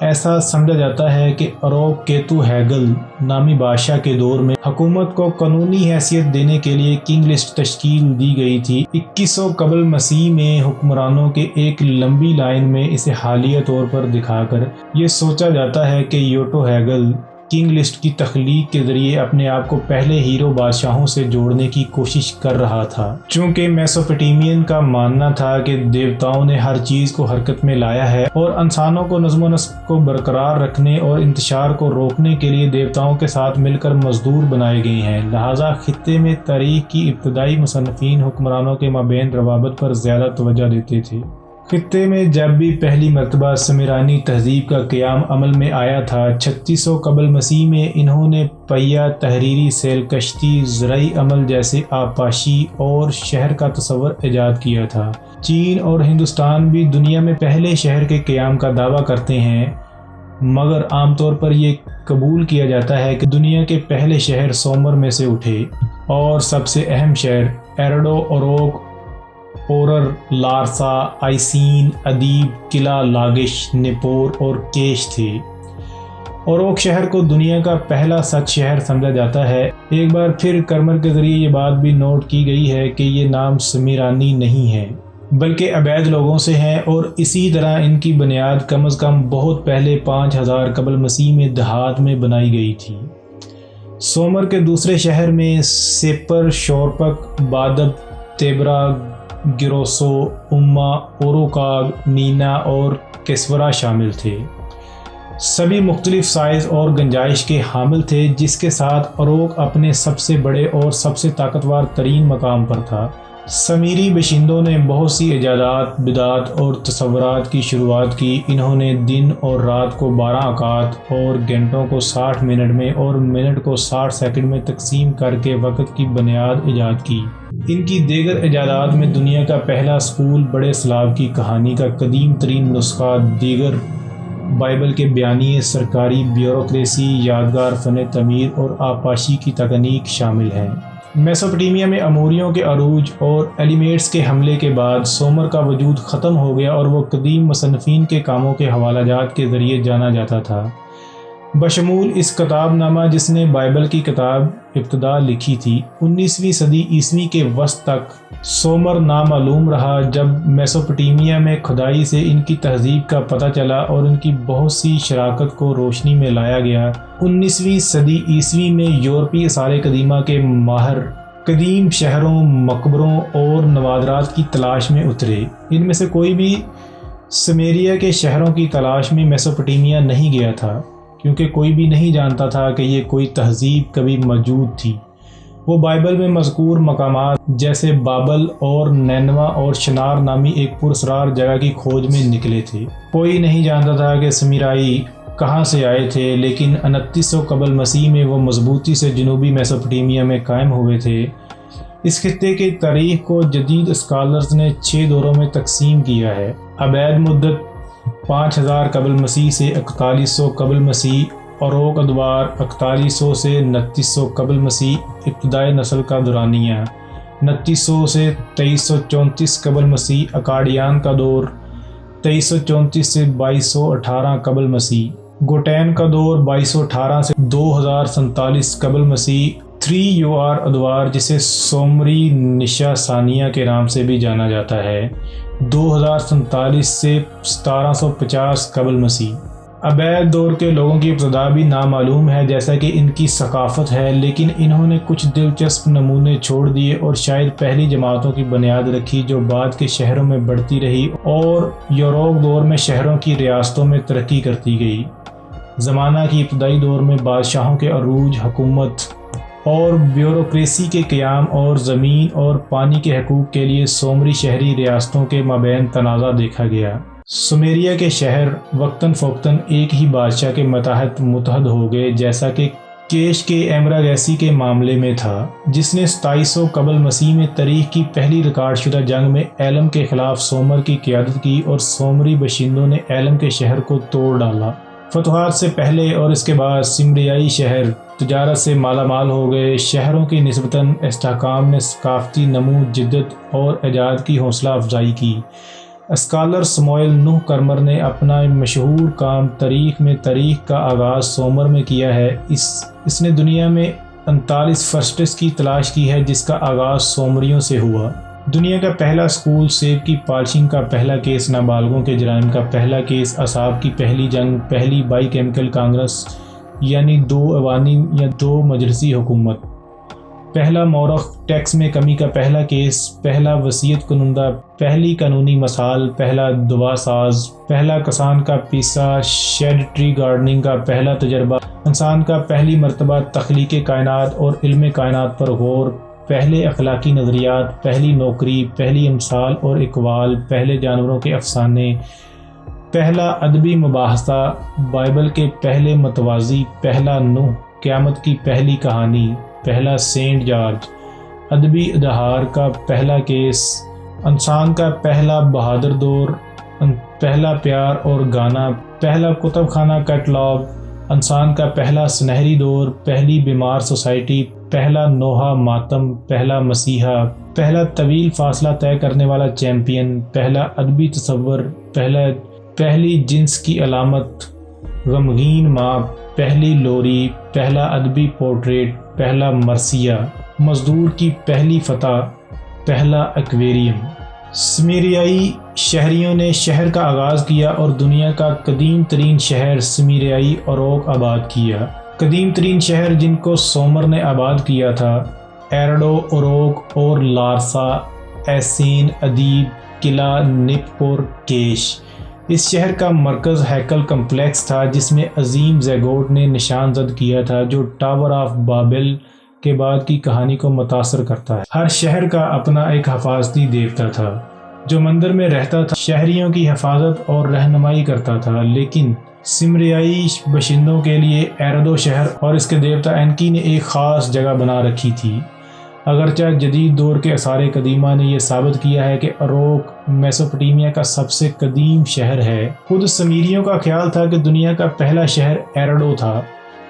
ایسا سمجھا جاتا ہے کہ اروک کیتو ہیگل نامی بادشاہ کے دور میں حکومت کو قانونی حیثیت دینے کے لیے کنگ لسٹ تشکیل دی گئی تھی۔ 2100 قبل مسیح میں حکمرانوں کے ایک لمبی لائن میں اسے حالیہ طور پر دکھا کر یہ سوچا جاتا ہے کہ یوٹو ہیگل کنگ لسٹ کی تخلیق کے ذریعے اپنے آپ کو پہلے ہیرو بادشاہوں سے جوڑنے کی کوشش کر رہا تھا، چونکہ میسوپوٹیمین کا ماننا تھا کہ دیوتاؤں نے ہر چیز کو حرکت میں لایا ہے اور انسانوں کو نظم و نسق کو برقرار رکھنے اور انتشار کو روکنے کے لیے دیوتاؤں کے ساتھ مل کر مزدور بنائے گئے ہیں۔ لہٰذا خطے میں تاریخ کی ابتدائی مصنفین حکمرانوں کے مابین روابط پر زیادہ توجہ دیتے تھے۔ خطے میں جب بھی پہلی مرتبہ سمیرانی تہذیب کا قیام عمل میں آیا تھا، 3600 قبل مسیح میں انہوں نے پہیہ، تحریری سیل کشتی، زرعی عمل جیسے آبپاشی اور شہر کا تصور ایجاد کیا تھا۔ چین اور ہندوستان بھی دنیا میں پہلے شہر کے قیام کا دعویٰ کرتے ہیں، مگر عام طور پر یہ قبول کیا جاتا ہے کہ دنیا کے پہلے شہر سومر میں سے اٹھے اور سب سے اہم شہر ایرڈو، اوروک، اورر، لارسا، آئسین، ادیب، قلعہ لاگش، نیپور اور کیش تھے۔ اوروک شہر کو دنیا کا پہلا سچ شہر سمجھا جاتا ہے۔ ایک بار پھر کرمر کے ذریعے یہ بات بھی نوٹ کی گئی ہے کہ یہ نام سمیرانی نہیں ہے بلکہ عبید لوگوں سے ہیں، اور اسی طرح ان کی بنیاد کم از کم بہت پہلے 5000 قبل مسیح میں دیہات میں بنائی گئی تھی۔ سومر کے دوسرے شہر میں سیپر، شورپک، بادب، تیبرا، گروسو، اما، اوروکاگ، نینا اور کیسورا شامل تھے۔ سبھی مختلف سائز اور گنجائش کے حامل تھے، جس کے ساتھ اوروک اپنے سب سے بڑے اور سب سے طاقتور ترین مقام پر تھا۔ سمیری باشندوں نے بہت سی ایجادات، بدعات اور تصورات کی شروعات کی۔ انہوں نے دن اور رات کو 12 اوقات اور گھنٹوں کو 60 منٹ میں اور منٹ کو 60 سیکنڈ میں تقسیم کر کے وقت کی بنیاد ایجاد کی۔ ان کی دیگر ایجادات میں دنیا کا پہلا اسکول، بڑے سلاو کی کہانی کا قدیم ترین نسخہ، دیگر بائبل کے بیانیے، سرکاری بیوروکریسی، یادگار فن تعمیر اور آبپاشی کی تکنیک شامل ہیں۔ میسوپوٹیمیا میں اموریوں کے عروج اور ایلیمیٹس کے حملے کے بعد سومر کا وجود ختم ہو گیا اور وہ قدیم مصنفین کے کاموں کے حوالہ جات کے ذریعے جانا جاتا تھا، بشمول اس کتاب نامہ جس نے بائبل کی کتاب ابتدا لکھی تھی۔ 19ویں صدی عیسوی کے وسط تک سومر نامعلوم رہا، جب میسوپوٹیمیا میں کھدائی سے ان کی تہذیب کا پتہ چلا اور ان کی بہت سی شراکت کو روشنی میں لایا گیا۔ 19ویں صدی عیسوی میں یورپی آثار قدیمہ کے ماہر قدیم شہروں، مقبروں اور نوادرات کی تلاش میں اترے۔ ان میں سے کوئی بھی سمیریا کے شہروں کی تلاش میں میسوپوٹیمیا نہیں گیا تھا، کیونکہ کوئی بھی نہیں جانتا تھا کہ یہ کوئی تہذیب کبھی موجود تھی۔ وہ بائبل میں مذکور مقامات جیسے بابل اور نینوا اور شنار نامی ایک پراسرار جگہ کی کھوج میں نکلے تھے۔ کوئی نہیں جانتا تھا کہ سمیرائی کہاں سے آئے تھے، لیکن 2900 قبل مسیح میں وہ مضبوطی سے جنوبی میسوپوٹیمیا میں قائم ہوئے تھے۔ اس خطے کی تاریخ کو جدید اسکالرز نے 6 دوروں میں تقسیم کیا ہے۔ عبید مدت 5000 قبل مسیح سے 4100 قبل مسیح، اوروک ادوار 4100 سے 2900 قبل مسیح، ابتدائی نسل کا دورانیہ 2900 سے 2334 قبل مسیح، اکاڈیان کا دور 2334 سے 2218 قبل مسیح، گوٹین کا دور 2218 سے 2047 قبل مسیح، 3 UR ادوار جسے سومری نشا ثانیہ کے نام سے بھی جانا جاتا ہے، 2047 سے 1750 قبل مسیح۔ عبید دور کے لوگوں کی ابتدا بھی نامعلوم ہے جیسا کہ ان کی ثقافت ہے، لیکن انہوں نے کچھ دلچسپ نمونے چھوڑ دیے اور شاید پہلی جماعتوں کی بنیاد رکھی جو بعد کے شہروں میں بڑھتی رہی اور یوروک دور میں شہروں کی ریاستوں میں ترقی کرتی گئی۔ زمانہ کی ابتدائی دور میں بادشاہوں کے عروج، حکومت اور بیوروکریسی کے قیام اور زمین اور پانی کے حقوق کے لیے سومری شہری ریاستوں کے مابین تنازع دیکھا گیا۔ سمیریا کے شہر وقتاً فوقتاً ایک ہی بادشاہ کے متحد متحد ہو گئے، جیسا کہ کیش کے ایمراگیسی کے معاملے میں تھا، جس نے 2700 قبل مسیح میں تاریخ کی پہلی ریکارڈ شدہ جنگ میں ایلم کے خلاف سومر کی قیادت کی اور سومری باشندوں نے ایلم کے شہر کو توڑ ڈالا۔ فتوحات سے پہلے اور اس کے بعد سمریائی شہر تجارت سے مالا مال ہو گئے۔ شہروں کی نسبتاً استحکام نے ثقافتی نمو، جدت اور ایجاد کی حوصلہ افزائی کی۔ اسکالر سموئل نوح کرمر نے اپنا مشہور کام تاریخ میں تاریخ کا آغاز سومر میں کیا ہے۔ اس نے دنیا میں 39 فرسٹس کی تلاش کی ہے جس کا آغاز سومریوں سے ہوا۔ دنیا کا پہلا سکول، سیب کی پالشنگ کا پہلا کیس، نابالغوں کے جرائم کا پہلا کیس، اعصاب کی پہلی جنگ، پہلی بائی کیمیکل کانگریس یعنی 2 عوانیم یا 2 مجلسی حکومت، پہلا مورخ، ٹیکس میں کمی کا پہلا کیس، پہلا وصیت کنندہ، پہلی قانونی مسال، پہلا دوا ساز، پہلا کسان کا پیسہ، شیڈ ٹری گارڈننگ کا پہلا تجربہ، انسان کا پہلی مرتبہ تخلیق کائنات اور علم کائنات پر غور، پہلے اخلاقی نظریات، پہلی نوکری، پہلی امثال اور اقوال، پہلے جانوروں کے افسانے، پہلا ادبی مباحثہ، بائبل کے پہلے متوازی، پہلا نوح، قیامت کی پہلی کہانی، پہلا سینٹ جارج، ادبی ادہار کا پہلا کیس، انسان کا پہلا بہادر دور، پہلا پیار اور گانا، پہلا کتب خانہ کیٹلاگ، انسان کا پہلا سنہری دور، پہلی بیمار سوسائٹی، پہلا نوحہ ماتم، پہلا مسیحا، پہلا طویل فاصلہ طے کرنے والا چیمپئن، پہلا ادبی تصور، پہلی جنس کی علامت، غمگین ماں، پہلی لوری، پہلا ادبی پورٹریٹ، پہلا مرثیہ، مزدور کی پہلی فتح، پہلا ایکویریم۔ سمیریائی شہریوں نے شہر کا آغاز کیا اور دنیا کا قدیم ترین شہر سمیریائی اوروک آباد کیا۔ قدیم ترین شہر جن کو سومر نے آباد کیا تھا، ایرڈو، اوروک اور لارسا، ایسین، ادیب، قلعہ، نپور، کیش۔ اس شہر کا مرکز ہیکل کمپلیکس تھا جس میں عظیم زیگوٹ نے نشان زد کیا تھا جو ٹاور آف بابل کے بعد کی کہانی کو متاثر کرتا ہے۔ ہر شہر کا اپنا ایک حفاظتی دیوتا تھا جو مندر میں رہتا تھا، شہریوں کی حفاظت اور رہنمائی کرتا تھا، لیکن سمریائی باشندوں کے لیے ایرڈو شہر اور اس کے دیوتا اینکی نے ایک خاص جگہ بنا رکھی تھی۔ اگرچہ جدید دور کے آثار قدیمہ نے یہ ثابت کیا ہے کہ اوروک میسوپوٹیمیا کا سب سے قدیم شہر ہے، خود سمیریوں کا خیال تھا کہ دنیا کا پہلا شہر ایرڈو تھا،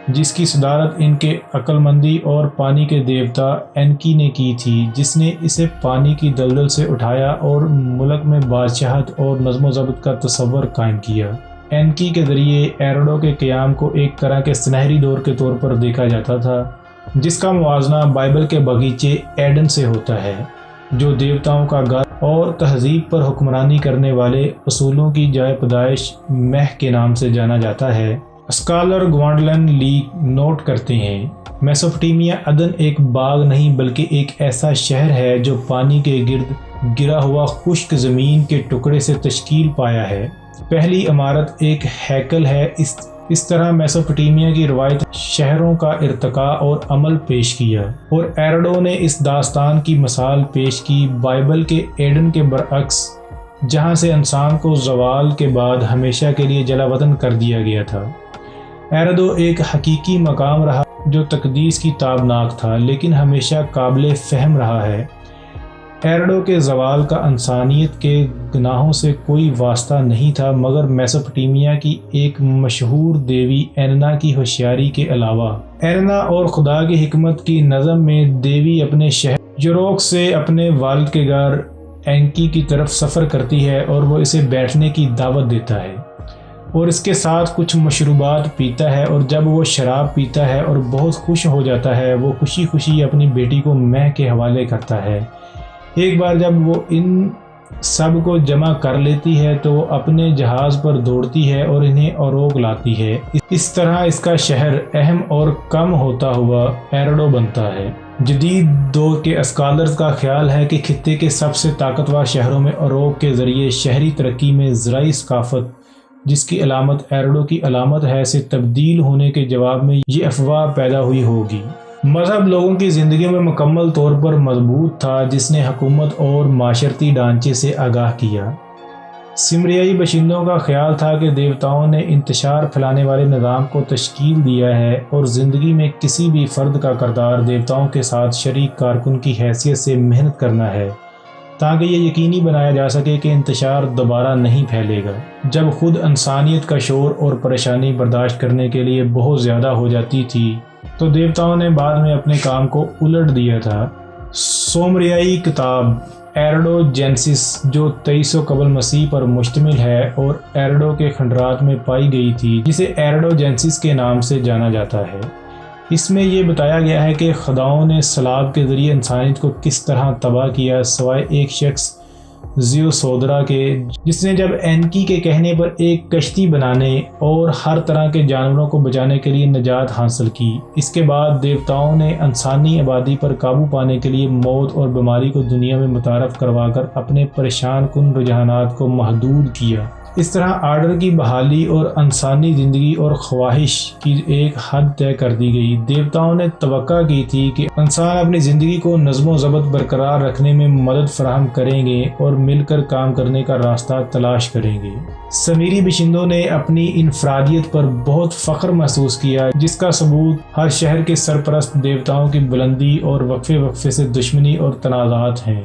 جس کی صدارت ان کے عقل مندی اور پانی کے دیوتا اینکی نے کی تھی، جس نے اسے پانی کی دلدل سے اٹھایا اور ملک میں بادشاہت اور نظم و ضبط کا تصور قائم کیا۔ اینکی کے ذریعے ایرڈو کے قیام کو ایک طرح کے سنہری دور کے طور پر دیکھا جاتا تھا، جس کا موازنہ بائبل کے باغیچے ایڈن سے ہوتا ہے، جو دیوتاؤں کا گھر اور تہذیب پر حکمرانی کرنے والے اصولوں کی جائے پیدائش مہ کے نام سے جانا جاتا ہے۔ اسکالر گوانڈلن لیگ نوٹ کرتے ہیں، میسوپوٹیمیا عدن ایک باغ نہیں بلکہ ایک ایسا شہر ہے جو پانی کے گرد گرا ہوا خشک زمین کے ٹکڑے سے تشکیل پایا ہے۔ پہلی عمارت ایک ہیکل ہے۔ اس طرح میسوپوٹیمیا کی روایت شہروں کا ارتقاء اور عمل پیش کیا، اور ایرڈو نے اس داستان کی مثال پیش کی بائبل کے ایڈن کے برعکس، جہاں سے انسان کو زوال کے بعد ہمیشہ کے لیے جلا وطن کر دیا گیا تھا۔ ایرڈو ایک حقیقی مقام رہا جو تقدیس کی تابناک تھا، لیکن ہمیشہ قابل فہم رہا ہے۔ ایرڈو کے زوال کا انسانیت کے گناہوں سے کوئی واسطہ نہیں تھا، مگر میسوپوٹیمیا کی ایک مشہور دیوی ایننا کی ہوشیاری کے علاوہ۔ ایننا اور خدا کی حکمت کی نظم میں دیوی اپنے شہر یوروک سے اپنے والد کے گھر اینکی کی طرف سفر کرتی ہے اور وہ اسے بیٹھنے کی دعوت دیتا ہے اور اس کے ساتھ کچھ مشروبات پیتا ہے، اور جب وہ شراب پیتا ہے اور بہت خوش ہو جاتا ہے، وہ خوشی خوشی اپنی بیٹی کو مہ کے حوالے کرتا ہے۔ ایک بار جب وہ ان سب کو جمع کر لیتی ہے تو وہ اپنے جہاز پر دوڑتی ہے اور انہیں اوروک لاتی ہے۔ اس طرح اس کا شہر اہم اور کم ہوتا ہوا ایرڈو بنتا ہے۔ جدید دور کے اسکالرز کا خیال ہے کہ خطے کے سب سے طاقتور شہروں میں اوروک کے ذریعے شہری ترقی میں زرعی ثقافت، جس کی علامت ایرڈو کی علامت ہے، سے تبدیل ہونے کے جواب میں یہ افواہ پیدا ہوئی ہوگی۔ مذہب لوگوں کی زندگی میں مکمل طور پر مضبوط تھا، جس نے حکومت اور معاشرتی ڈھانچے سے آگاہ کیا۔ سمریائی باشندوں کا خیال تھا کہ دیوتاؤں نے انتشار پھیلانے والے نظام کو تشکیل دیا ہے اور زندگی میں کسی بھی فرد کا کردار دیوتاؤں کے ساتھ شریک کارکن کی حیثیت سے محنت کرنا ہے، تاکہ یہ یقینی بنایا جا سکے کہ انتشار دوبارہ نہیں پھیلے گا۔ جب خود انسانیت کا شور اور پریشانی برداشت کرنے کے لیے بہت زیادہ ہو جاتی تھی تو دیوتاؤں نے بعد میں اپنے کام کو الٹ دیا تھا۔ سومریائی کتاب ایرڈوجینسس جو 2300 قبل مسیح پر مشتمل ہے اور ایرڈو کے کھنڈرات میں پائی گئی تھی، جسے ایرڈوجینسس کے نام سے جانا جاتا ہے۔ اس میں یہ بتایا گیا ہے کہ خداؤں نے سلاب کے ذریعے انسانیت کو کس طرح تباہ کیا، سوائے ایک شخص زیوسودرا کے، جس نے جب اینکی کے کہنے پر ایک کشتی بنانے اور ہر طرح کے جانوروں کو بچانے کے لیے نجات حاصل کی۔ اس کے بعد دیوتاؤں نے انسانی آبادی پر قابو پانے کے لیے موت اور بیماری کو دنیا میں متعارف کروا کر اپنے پریشان کن رجحانات کو محدود کیا۔ اس طرح آرڈر کی بحالی اور انسانی زندگی اور خواہش کی ایک حد طے کر دی گئی۔ دیوتاؤں نے توقع کی تھی کہ انسان اپنی زندگی کو نظم و ضبط برقرار رکھنے میں مدد فراہم کریں گے اور مل کر کام کرنے کا راستہ تلاش کریں گے۔ سمیری باشندوں نے اپنی انفرادیت پر بہت فخر محسوس کیا، جس کا ثبوت ہر شہر کے سرپرست دیوتاؤں کی بلندی اور وقفے وقفے سے دشمنی اور تنازعات ہیں،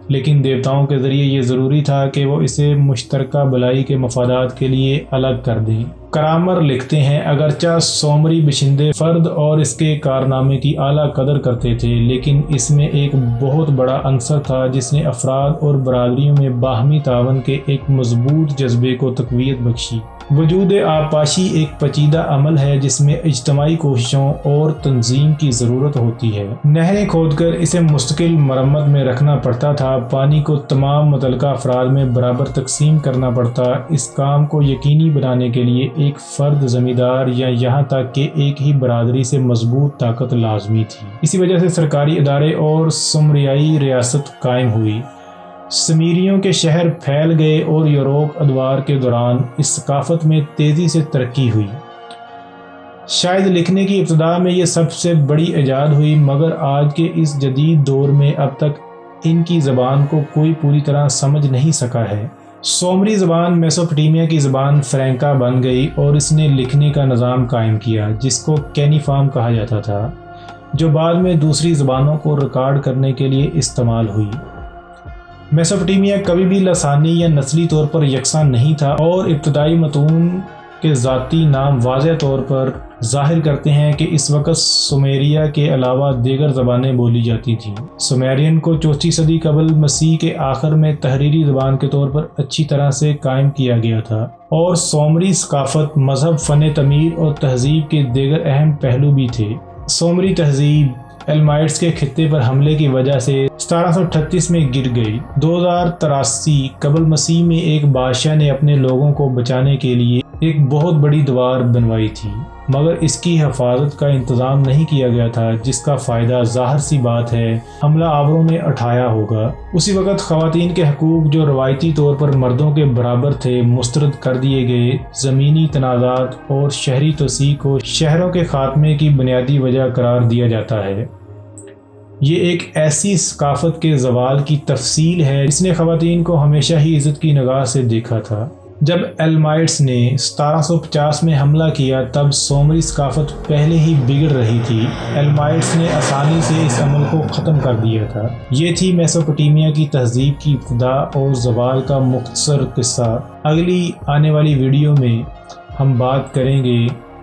لیکن دیوتاؤں کے ذریعے یہ ضروری تھا کہ وہ اسے مشترکہ بھلائی کے مفادات کے لیے الگ کر دیں۔ کرامر لکھتے ہیں، اگرچہ سومری باشندے فرد اور اس کے کارنامے کی اعلیٰ قدر کرتے تھے، لیکن اس میں ایک بہت بڑا عنصر تھا جس نے افراد اور برادریوں میں باہمی تعاون کے ایک مضبوط جذبے کو تقویت بخشی۔ وجود آبپاشی ایک پیچیدہ عمل ہے جس میں اجتماعی کوششوں اور تنظیم کی ضرورت ہوتی ہے۔ نہریں کھود کر اسے مستقل مرمت میں رکھنا پڑتا تھا، پانی کو تمام متعلقہ افراد میں برابر تقسیم کرنا پڑتا۔ اس کام کو یقینی بنانے کے لیے ایک فرد زمیندار یا یہاں تک کہ ایک ہی برادری سے مضبوط طاقت لازمی تھی۔ اسی وجہ سے سرکاری ادارے اور سومریائی ریاست قائم ہوئی۔ سمیریوں کے شہر پھیل گئے اور یوروک ادوار کے دوران اس ثقافت میں تیزی سے ترقی ہوئی۔ شاید لکھنے کی ابتدا میں یہ سب سے بڑی ایجاد ہوئی، مگر آج کے اس جدید دور میں اب تک ان کی زبان کو کوئی پوری طرح سمجھ نہیں سکا ہے۔ سومری زبان میسوپوٹیمیا کی زبان فرینکا بن گئی اور اس نے لکھنے کا نظام قائم کیا جس کو کینیفارم کہا جاتا تھا، جو بعد میں دوسری زبانوں کو ریکارڈ کرنے کے لیے استعمال ہوئی۔ میسوپوٹیمیا کبھی بھی لسانی یا نسلی طور پر یکساں نہیں تھا، اور ابتدائی متون کے ذاتی نام واضح طور پر ظاہر کرتے ہیں کہ اس وقت سومیریا کے علاوہ دیگر زبانیں بولی جاتی تھیں۔ سومیرین کو 4 صدی قبل مسیح کے آخر میں تحریری زبان کے طور پر اچھی طرح سے قائم کیا گیا تھا، اور سومری ثقافت، مذہب، فن تعمیر اور تہذیب کے دیگر اہم پہلو بھی تھے۔ سومری تہذیب ایلمائٹس کے خطے پر حملے کی وجہ سے 1738 میں گر گئی۔ 2083 قبل مسیح میں ایک بادشاہ نے اپنے لوگوں کو بچانے کے لیے ایک بہت بڑی دیوار بنوائی تھی، مگر اس کی حفاظت کا انتظام نہیں کیا گیا تھا، جس کا فائدہ ظاہر سی بات ہے حملہ آوروں نے اٹھایا ہوگا۔ اسی وقت خواتین کے حقوق جو روایتی طور پر مردوں کے برابر تھے مسترد کر دیے گئے۔ زمینی تنازعات اور شہری توسیع کو شہروں کے خاتمے کی بنیادی وجہ قرار دیا جاتا ہے۔ یہ ایک ایسی ثقافت کے زوال کی تفصیل ہے جس نے خواتین کو ہمیشہ ہی عزت کی نگاہ سے دیکھا تھا۔ جب ایلمائٹس نے 1750 میں حملہ کیا تب سومری ثقافت پہلے ہی بگڑ رہی تھی۔ ایلمائٹس نے آسانی سے اس عمل کو ختم کر دیا تھا۔ یہ تھی میسوپوٹیمیا کی تہذیب کی ابتدا اور زوال کا مختصر قصہ۔ اگلی آنے والی ویڈیو میں ہم بات کریں گے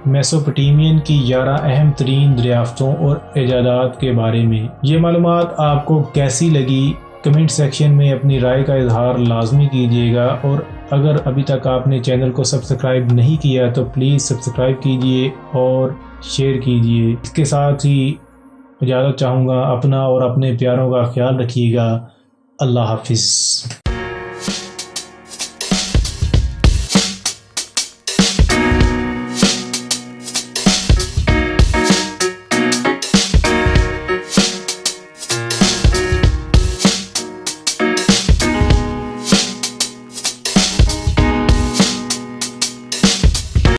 میسوپوٹیمین کی 11 اہم ترین دریافتوں اور ایجادات کے بارے میں۔ یہ معلومات آپ کو کیسی لگی؟ کمنٹ سیکشن میں اپنی رائے کا اظہار لازمی کیجیے گا، اور اگر ابھی تک آپ نے چینل کو سبسکرائب نہیں کیا تو پلیز سبسکرائب کیجیے اور شیئر کیجیے۔ اس کے ساتھ ہی اجازت چاہوں گا، اپنا اور اپنے پیاروں کا خیال رکھیے گا۔ اللہ حافظ۔